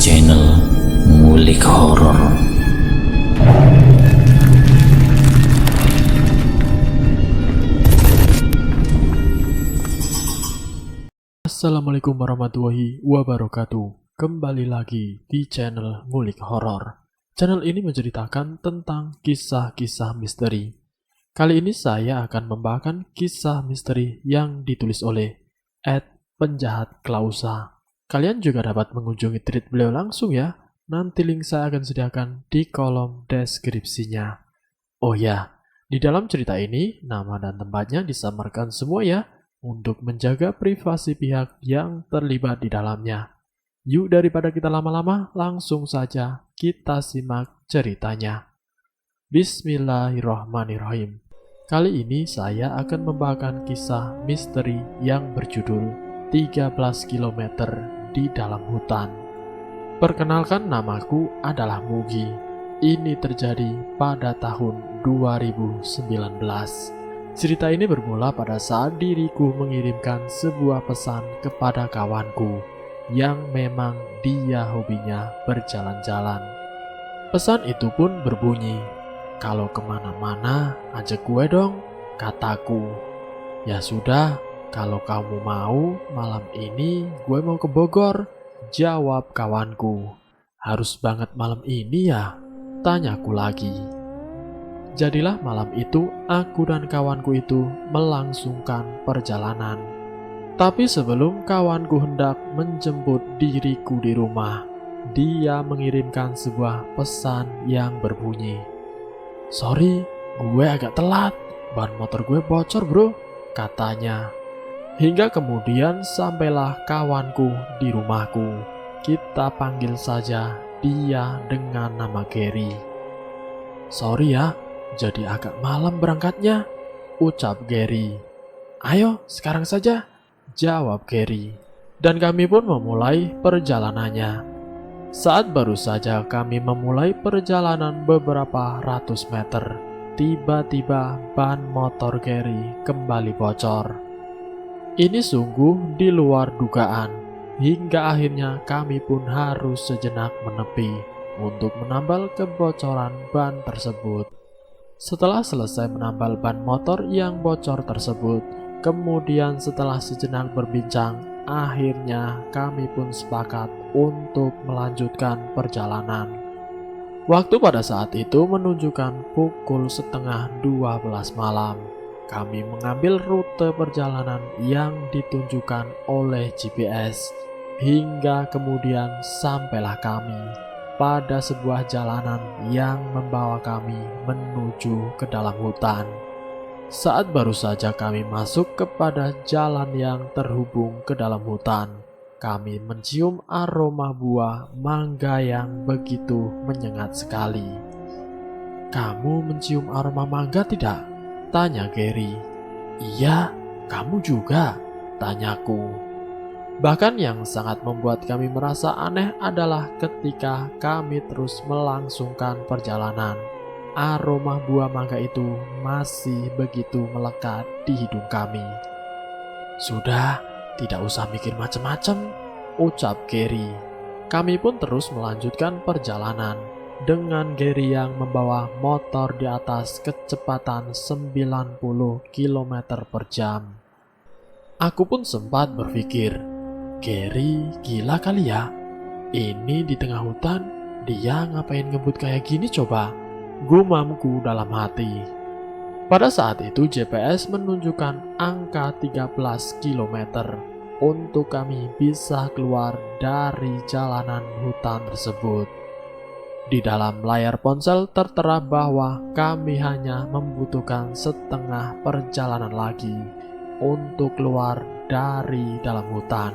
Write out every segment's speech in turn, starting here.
channel Ngulik Horor. Assalamualaikum warahmatullahi wabarakatuh. Kembali lagi di channel Ngulik Horor. Channel ini menceritakan tentang kisah-kisah misteri. Kali ini saya akan membawakan kisah misteri yang ditulis oleh @penjahat Klausa. Kalian juga dapat mengunjungi tweet beliau langsung ya. Nanti link saya akan sediakan di kolom deskripsinya. Oh ya, di dalam cerita ini nama dan tempatnya disamarkan semua ya, untuk menjaga privasi pihak yang terlibat di dalamnya. Yuk, daripada kita lama-lama, langsung saja kita simak ceritanya. Bismillahirrahmanirrahim. Kali ini saya akan membawakan kisah misteri yang berjudul 13 km di dalam hutan. Perkenalkan, namaku adalah Mugi. Ini terjadi pada tahun 2019. Cerita ini bermula pada saat diriku mengirimkan sebuah pesan kepada kawanku yang memang dia hobinya berjalan-jalan. Pesan itu pun berbunyi, "Kalau kemana-mana ajak gue dong," kataku. "Ya sudah, kalau kamu mau, malam ini gue mau ke Bogor," jawab kawanku. "Harus banget malam ini ya?" tanyaku lagi. Jadilah malam itu aku dan kawanku itu melangsungkan perjalanan. Tapi sebelum kawanku hendak menjemput diriku di rumah, dia mengirimkan sebuah pesan yang berbunyi, "Sorry, gue agak telat, ban motor gue bocor bro," katanya. Hingga kemudian sampailah kawanku di rumahku. Kita panggil saja dia dengan nama Gary. "Sorry ya, jadi agak malam berangkatnya," ucap Gary. "Ayo sekarang saja," jawab Gary. Dan kami pun memulai perjalanannya. Saat baru saja kami memulai perjalanan beberapa ratus meter, tiba-tiba ban motor Gary kembali bocor. Ini sungguh di luar dugaan, hingga akhirnya kami pun harus sejenak menepi untuk menambal kebocoran ban tersebut. Setelah selesai menambal ban motor yang bocor tersebut, kemudian setelah sejenak berbincang, akhirnya kami pun sepakat untuk melanjutkan perjalanan. Waktu pada saat itu menunjukkan pukul 11:30 malam. Kami mengambil rute perjalanan yang ditunjukkan oleh GPS, hingga kemudian sampailah kami pada sebuah jalanan yang membawa kami menuju ke dalam hutan. Saat baru saja kami masuk kepada jalan yang terhubung ke dalam hutan, kami mencium aroma buah mangga yang begitu menyengat sekali. "Kamu mencium aroma mangga tidak?" tanya Gary. "Iya, kamu juga?" tanyaku. Bahkan yang sangat membuat kami merasa aneh adalah ketika kami terus melangsungkan perjalanan, aroma buah mangga itu masih begitu melekat di hidung kami. "Sudah, tidak usah mikir macam-macam," ucap Gary. Kami pun terus melanjutkan perjalanan dengan Gary yang membawa motor di atas kecepatan 90 km per jam. Aku pun sempat berpikir, Gary gila kali ya? Ini di tengah hutan, dia ngapain ngebut kayak gini coba? Gumamku dalam hati. Pada saat itu GPS menunjukkan angka 13 km untuk kami bisa keluar dari jalanan hutan tersebut. Di dalam layar ponsel tertera bahwa kami hanya membutuhkan setengah perjalanan lagi untuk keluar dari dalam hutan.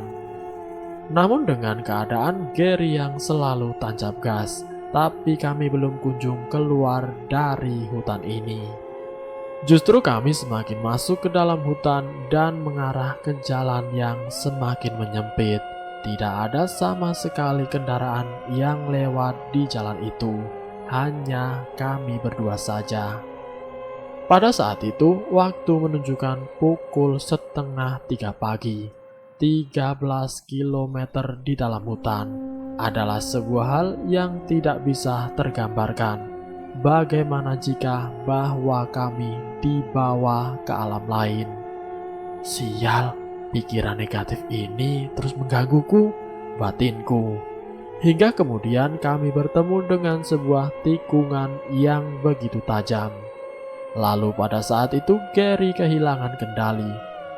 Namun dengan keadaan Gary yang selalu tancap gas, tapi kami belum kunjung keluar dari hutan ini. Justru kami semakin masuk ke dalam hutan dan mengarah ke jalan yang semakin menyempit. Tidak ada sama sekali kendaraan yang lewat di jalan itu, hanya kami berdua saja. Pada saat itu, waktu menunjukkan pukul 2:30 pagi. 13 km di dalam hutan. adalah sebuah hal yang tidak bisa tergambarkan. Bagaimana jika bahwa kami dibawa ke alam lain? Sial, pikiran negatif ini terus menggangguku, batinku. Hingga kemudian kami bertemu dengan sebuah tikungan yang begitu tajam. Lalu pada saat itu Gary kehilangan kendali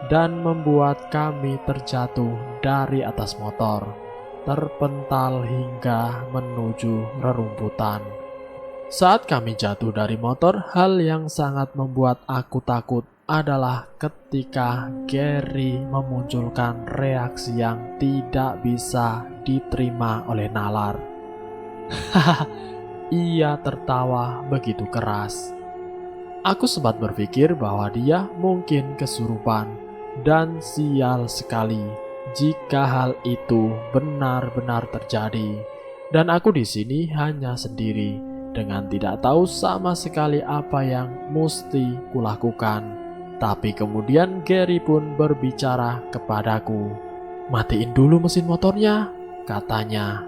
dan membuat kami terjatuh dari atas motor, terpental hingga menuju rerumputan. Saat kami jatuh dari motor, hal yang sangat membuat aku takut adalah ketika Gary memunculkan reaksi yang tidak bisa diterima oleh nalar. Ia tertawa begitu keras. Aku sempat berpikir bahwa dia mungkin kesurupan, dan sial sekali jika hal itu benar-benar terjadi. Dan aku di sini hanya sendiri, dengan tidak tahu sama sekali apa yang mesti kulakukan. Tapi kemudian Gary pun berbicara kepadaku. "Matiin dulu mesin motornya," katanya.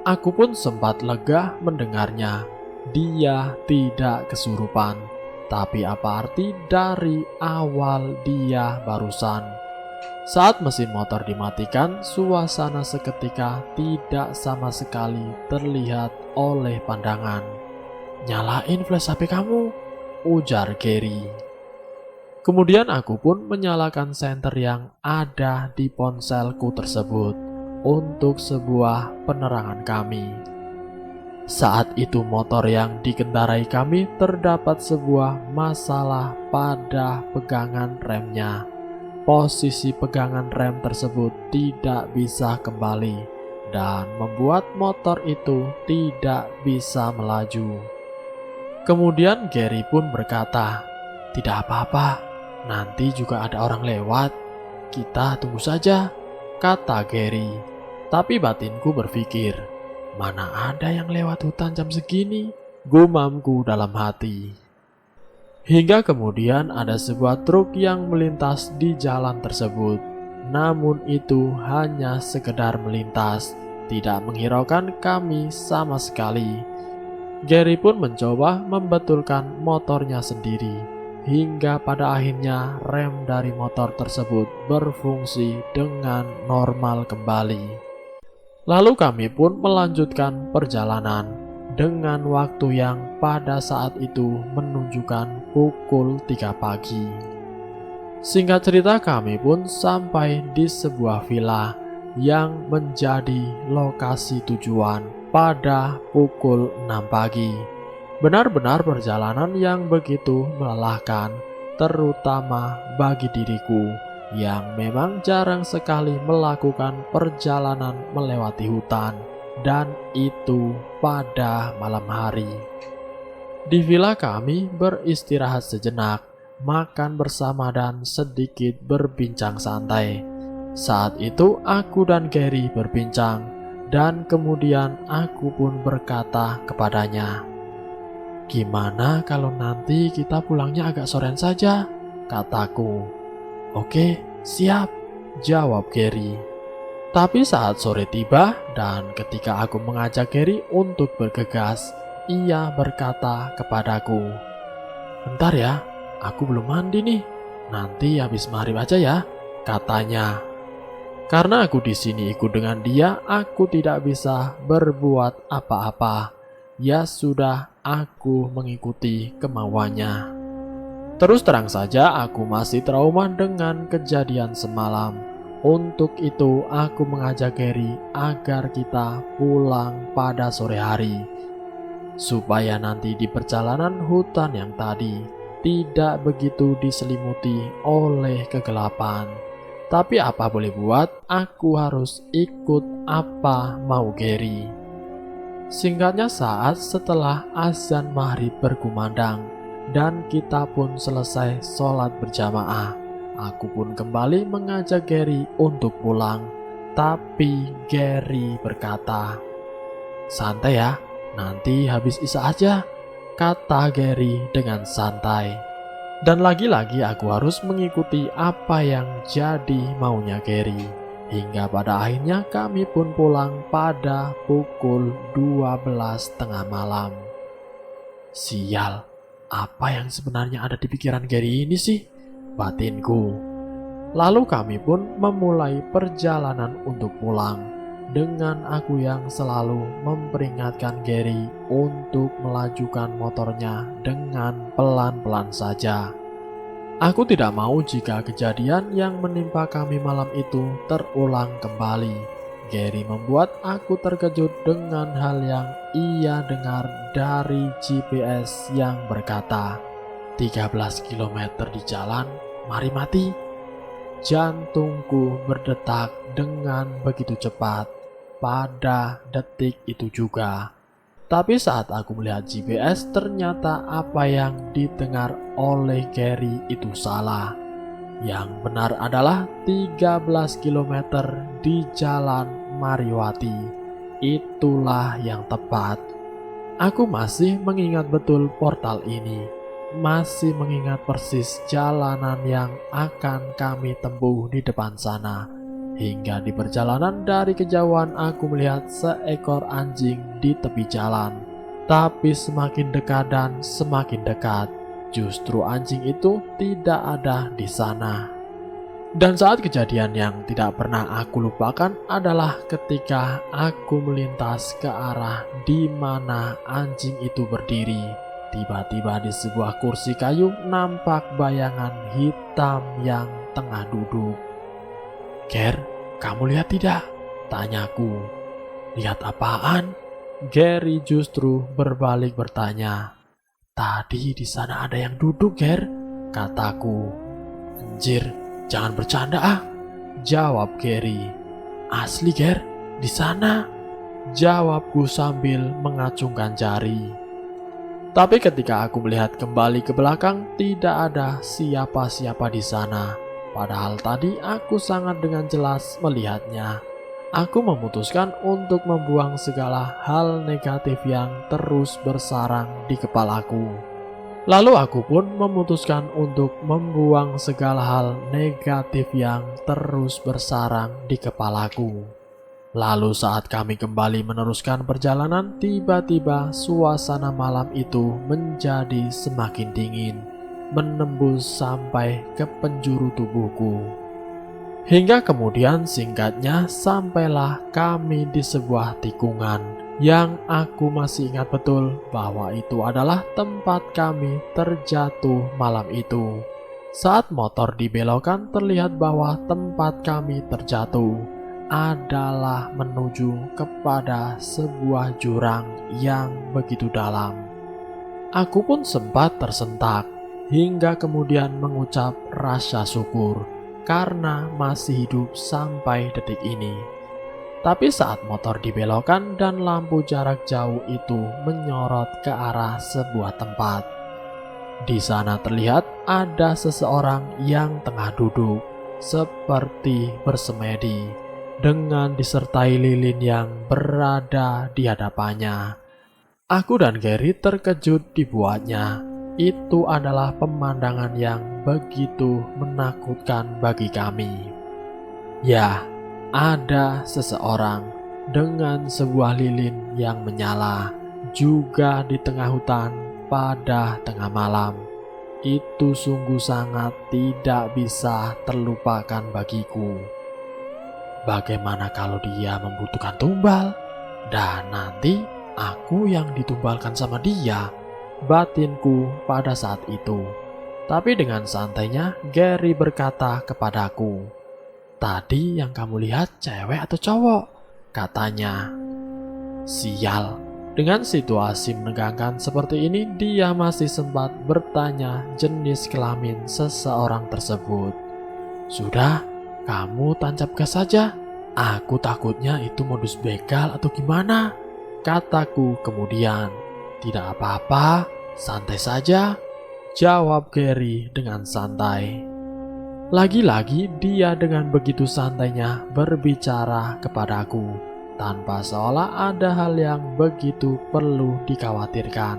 Aku pun sempat lega mendengarnya. Dia tidak kesurupan. Tapi apa arti dari awal dia barusan? Saat mesin motor dimatikan, suasana seketika tidak sama sekali terlihat oleh pandangan. "Nyalain flash HP kamu," ujar Gary. Kemudian aku pun menyalakan senter yang ada di ponselku tersebut untuk sebuah penerangan kami. Saat itu motor yang dikendarai kami terdapat sebuah masalah pada pegangan remnya. Posisi pegangan rem tersebut tidak bisa kembali dan membuat motor itu tidak bisa melaju. Kemudian Gary pun berkata, "Tidak apa-apa, nanti juga ada orang lewat. Kita tunggu saja," kata Gary. Tapi batinku berpikir, "Mana ada yang lewat hutan jam segini?" gumamku dalam hati. Hingga kemudian ada sebuah truk yang melintas di jalan tersebut. Namun itu hanya sekedar melintas, tidak menghiraukan kami sama sekali. Gary pun mencoba membetulkan motornya sendiri, hingga pada akhirnya rem dari motor tersebut berfungsi dengan normal kembali. Lalu kami pun melanjutkan perjalanan dengan waktu yang pada saat itu menunjukkan pukul 3 pagi. Singkat cerita, kami pun sampai di sebuah villa yang menjadi lokasi tujuan pada pukul 6 pagi. Benar-benar perjalanan yang begitu melelahkan, terutama bagi diriku yang memang jarang sekali melakukan perjalanan melewati hutan, dan itu pada malam hari. Di villa kami beristirahat sejenak, makan bersama dan sedikit berbincang santai. Saat itu aku dan Gary berbincang, dan kemudian aku pun berkata kepadanya, "Gimana kalau nanti kita pulangnya agak sorean saja?" kataku. "Oke, siap," jawab Gary. Tapi saat sore tiba dan ketika aku mengajak Gary untuk bergegas, ia berkata kepadaku, "Bentar ya, aku belum mandi nih. Nanti habis maghrib aja ya," katanya. Karena aku di sini ikut dengan dia, aku tidak bisa berbuat apa-apa. Ya sudah, aku mengikuti kemauannya. Terus terang saja, aku masih trauma dengan kejadian semalam. Untuk itu aku mengajak Gary agar kita pulang pada sore hari, supaya nanti di perjalanan hutan yang tadi tidak begitu diselimuti oleh kegelapan. Tapi apa boleh buat, aku harus ikut apa mau Gary. Singkatnya, saat setelah azan maghrib berkumandang dan kita pun selesai sholat berjamaah, aku pun kembali mengajak Gary untuk pulang. Tapi Gary berkata, "Santai ya, nanti habis isya aja," kata Gary dengan santai. Dan lagi-lagi aku harus mengikuti apa yang jadi maunya Gary. Hingga pada akhirnya kami pun pulang pada pukul 12 tengah malam. Sial, apa yang sebenarnya ada di pikiran Gary ini sih? Batinku. Lalu kami pun memulai perjalanan untuk pulang, dengan aku yang selalu memperingatkan Gary untuk melajukan motornya dengan pelan-pelan saja. Aku tidak mau jika kejadian yang menimpa kami malam itu terulang kembali. Gary membuat aku terkejut dengan hal yang ia dengar dari GPS yang berkata, 13 km di jalan, mari mati. Jantungku berdetak dengan begitu cepat pada detik itu juga. Tapi saat aku melihat GPS, ternyata apa yang didengar oleh Gary itu salah. Yang benar adalah 13 km di jalan Mariwati. Itulah yang tepat. Aku masih mengingat betul portal ini. Masih mengingat persis jalanan yang akan kami tempuh di depan sana. Hingga di perjalanan dari kejauhan aku melihat seekor anjing di tepi jalan. Tapi semakin dekat dan semakin dekat, justru anjing itu tidak ada di sana. Dan saat kejadian yang tidak pernah aku lupakan adalah ketika aku melintas ke arah di mana anjing itu berdiri. Tiba-tiba di sebuah kursi kayu nampak bayangan hitam yang tengah duduk. "Ger, kamu lihat tidak?" tanyaku. "Lihat apaan?" Gary justru berbalik bertanya. "Tadi di sana ada yang duduk, Ger," kataku. "Anjir, jangan bercanda ah," jawab Gary. "Asli, Ger, di sana," jawabku sambil mengacungkan jari. Tapi ketika aku melihat kembali ke belakang, tidak ada siapa-siapa di sana. Padahal tadi aku sangat dengan jelas melihatnya. Aku memutuskan untuk membuang segala hal negatif yang terus bersarang di kepalaku. Lalu aku pun memutuskan untuk membuang segala hal negatif yang terus bersarang di kepalaku. Lalu saat kami kembali meneruskan perjalanan, tiba-tiba suasana malam itu menjadi semakin dingin, menembus sampai ke penjuru tubuhku. Hingga kemudian singkatnya sampailah kami di sebuah tikungan yang aku masih ingat betul bahwa itu adalah tempat kami terjatuh malam itu. Saat motor dibelokkan, terlihat bahwa tempat kami terjatuh adalah menuju kepada sebuah jurang yang begitu dalam. Aku pun sempat tersentak hingga kemudian mengucap rasa syukur karena masih hidup sampai detik ini. Tapi saat motor dibelokkan dan lampu jarak jauh itu menyorot ke arah sebuah tempat, di sana terlihat ada seseorang yang tengah duduk seperti bersemedi dengan disertai lilin yang berada di hadapannya. Aku dan Gary terkejut dibuatnya. Itu adalah pemandangan yang begitu menakutkan bagi kami. Ya, ada seseorang dengan sebuah lilin yang menyala, juga di tengah hutan pada tengah malam. Itu sungguh sangat tidak bisa terlupakan bagiku. Bagaimana kalau dia membutuhkan tumbal? Dan nanti aku yang ditumbalkan sama dia, batinku pada saat itu. Tapi dengan santainya Gary berkata kepadaku, "Tadi yang kamu lihat cewek atau cowok?" katanya. Sial, dengan situasi menegangkan seperti ini dia masih sempat bertanya jenis kelamin seseorang tersebut. "Sudah, kamu tancap gas saja. Aku takutnya itu modus begal atau gimana," kataku kemudian. "Tidak apa-apa, santai saja," jawab Gary dengan santai. Lagi-lagi dia dengan begitu santainya berbicara kepadaku, tanpa seolah ada hal yang begitu perlu dikhawatirkan.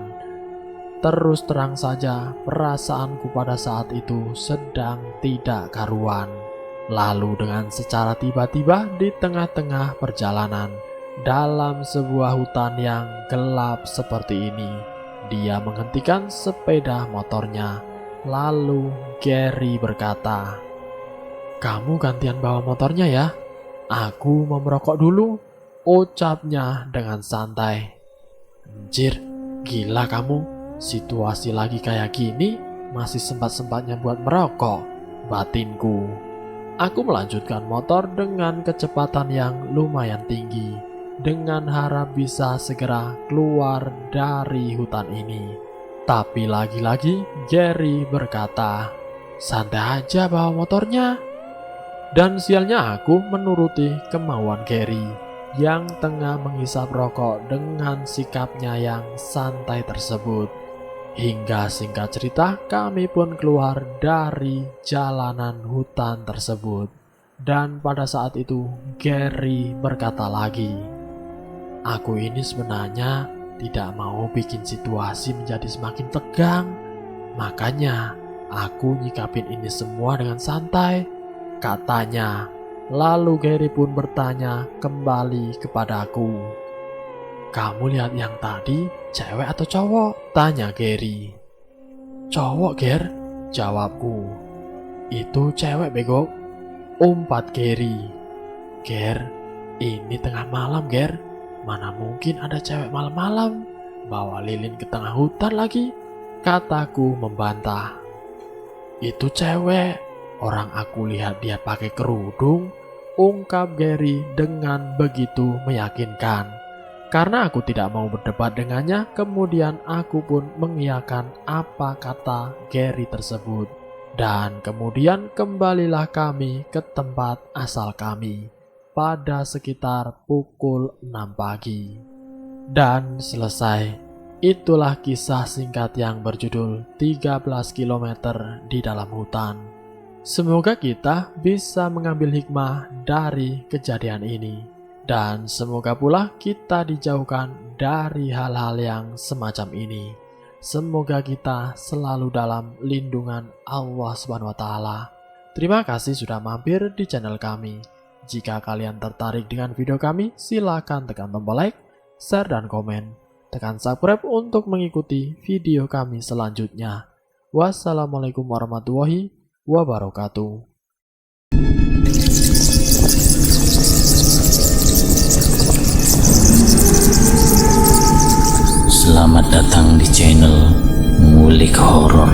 Terus terang saja, perasaanku pada saat itu sedang tidak karuan. Lalu dengan secara tiba-tiba di tengah-tengah perjalanan dalam sebuah hutan yang gelap seperti ini, dia menghentikan sepeda motornya. Lalu Gary berkata, "Kamu gantian bawa motornya ya? Aku mau merokok dulu," ucapnya dengan santai. "Anjir, gila kamu. Situasi lagi kayak gini masih sempat-sempatnya buat merokok," batinku. Aku melanjutkan motor dengan kecepatan yang lumayan tinggi, dengan harap bisa segera keluar dari hutan ini. Tapi lagi-lagi Gary berkata, "Santai aja bawa motornya." Dan sialnya aku menuruti kemauan Gary yang tengah menghisap rokok dengan sikapnya yang santai tersebut. Hingga singkat cerita kami pun keluar dari jalanan hutan tersebut. Dan pada saat itu Gary berkata lagi, "Aku ini sebenarnya tidak mau bikin situasi menjadi semakin tegang. Makanya aku nyikapin ini semua dengan santai," katanya. Lalu Gary pun bertanya kembali kepadaku, "Kamu lihat yang tadi cewek atau cowok?" tanya Gary. "Cowok, Ger," jawabku. "Itu cewek, bego," umpat Gary. "Ger, ini tengah malam, Ger. Mana mungkin ada cewek malam-malam bawa lilin ke tengah hutan lagi," kataku membantah. "Itu cewek. Orang aku lihat dia pakai kerudung," ungkap Gary dengan begitu meyakinkan. Karena aku tidak mau berdebat dengannya, kemudian aku pun mengiyakan apa kata Gary tersebut. Dan kemudian kembalilah kami ke tempat asal kami pada sekitar pukul 6 pagi. Dan selesai. Itulah kisah singkat yang berjudul 13 km di dalam hutan. Semoga kita bisa mengambil hikmah dari kejadian ini. Dan semoga pula kita dijauhkan dari hal-hal yang semacam ini. Semoga kita selalu dalam lindungan Allah SWT. Terima kasih sudah mampir di channel kami. Jika kalian tertarik dengan video kami, silakan tekan tombol like, share, dan komen. Tekan subscribe untuk mengikuti video kami selanjutnya. Wassalamualaikum warahmatullahi wabarakatuh. Selamat datang di channel Ngulik Horor.